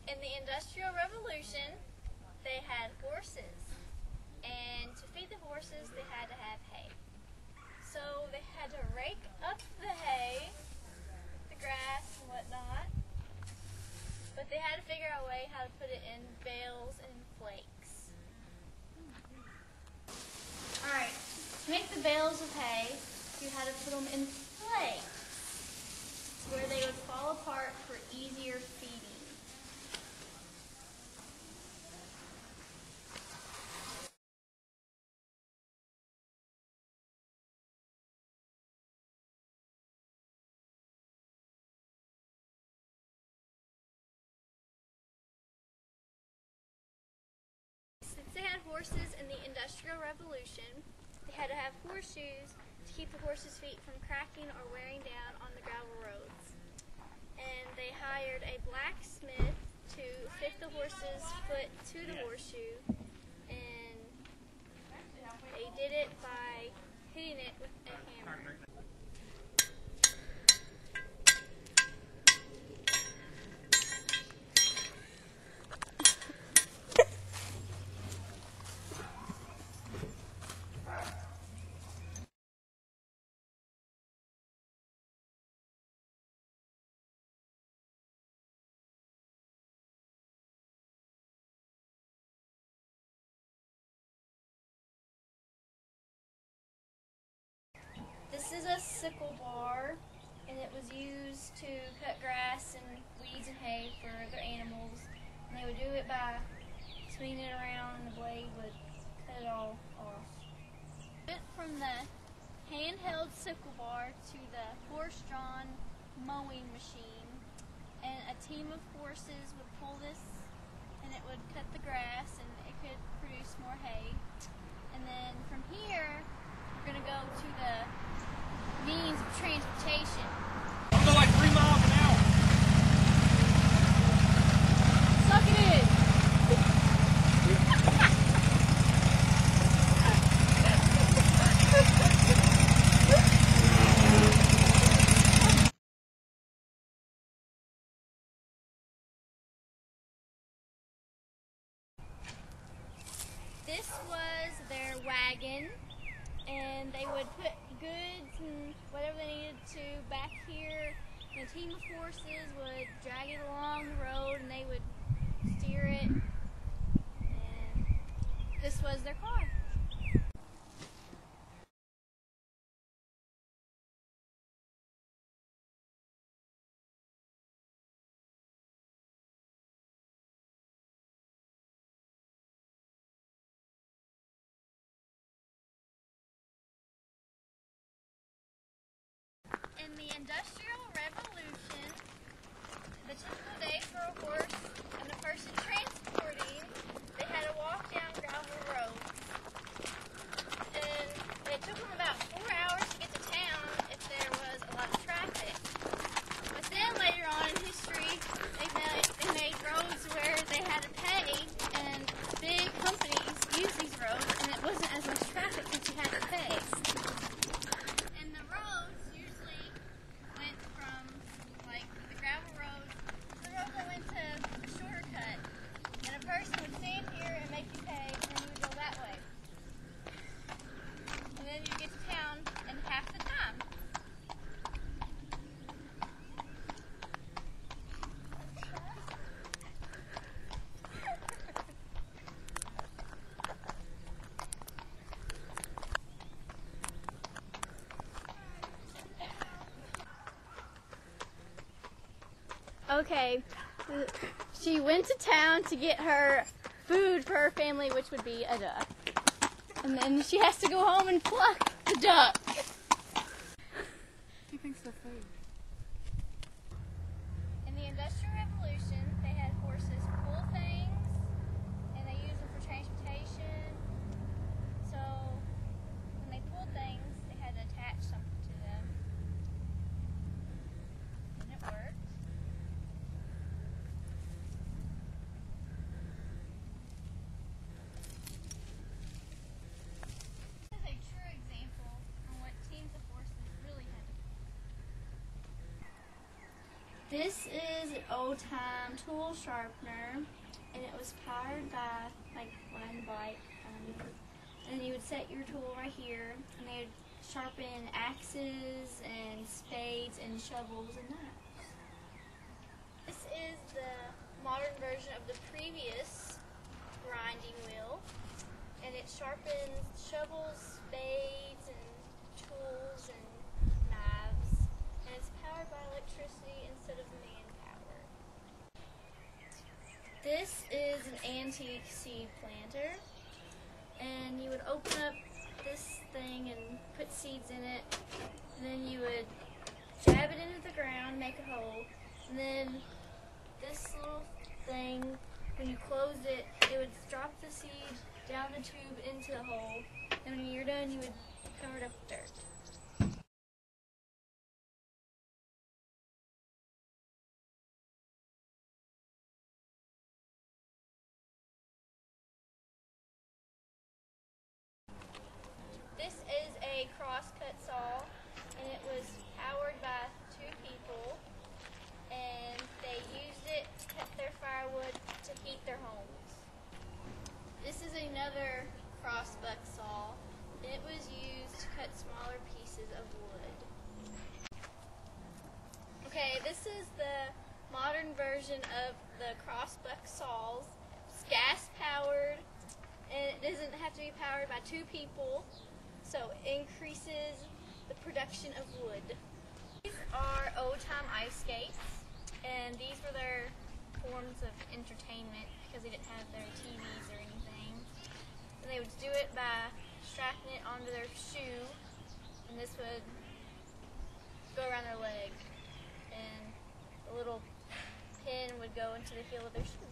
In the Industrial Revolution, they had horses, and to feed the horses, they had to have hay. So they had to rake up the hay, the grass and whatnot, but they had to figure out a way how to put it in bales and flakes. Alright, to make the bales of hay, you had to put them in flakes, where they would fall apart for easier feeding. Since they had horses in the Industrial Revolution, they had to have horseshoes to keep the horses' feet from cracking or wearing down on the gravel roads. And they hired a blacksmith to fit the horse's foot to the horseshoe, and they did it by hitting it with a hammer. This is a sickle bar, and it was used to cut grass and weeds and hay for their animals. And they would do it by swinging it around, and the blade would cut it all off. From the handheld sickle bar to the horse-drawn mowing machine, and a team of horses would pull this, and it would cut the grass, and it could produce more hay. And then from here, we're going to go to the means of transportation. I'll go like 3 miles an hour. Suck it in. This was their wagon, and they would put goods and whatever they needed to back here, and a team of horses would drag it along the road, and they would steer it, and this was their car. In the Industrial Revolution, the typical day for a horse and the person transporting, they had to walk down gravel roads. And it took them about 4 hours to get to town if there was a lot of traffic. But then later on in history, they made roads where they had to pay, and big companies used these roads, and it wasn't as much traffic since you had to pay. And the roads usually went from, like, the gravel roads, the road that went to a shorter cut. And a person would stand here and make you pay, and then you would go that way. And then you get to town in half the time. Okay, she went to town to get her food for her family, which would be a duck. And then she has to go home and pluck the duck. He thinks they're food. In the Industrial Revolution, they had horses pull things, and they used them for transportation. So when they pulled things, they had to attach something to them. And it worked. This is a true example on what teams of horses really had to do. This is an old-time tool sharpener, and it was powered by like one bike. And you would set your tool right here, and they would sharpen axes and spades and shovels and knives. This is the modern version of the previous grinding wheel, and it sharpens shovels, spades, and tools and knives, and it's powered by electricity instead of manpower. This is an antique seed planter, and you would open up this thing and put seeds in it, and then you would jab it into the ground, make a hole, and then this little thing, when you close it, it would drop the seed down the tube into the hole, and when you're done, you would cover it up with dirt. This is a crosscut saw, and it was powered by two people, and they used it to cut their firewood to heat their homes. This is another crossbuck saw, and it was used to cut smaller pieces of wood. Okay, this is the modern version of the crossbuck saws. It's gas powered, and it doesn't have to be powered by two people, so it increases the production of wood. These are old-time ice skates, and these were their forms of entertainment because they didn't have their TVs or anything. And they would do it by strapping it onto their shoe, and this would go around their leg, and a little pin would go into the heel of their shoe.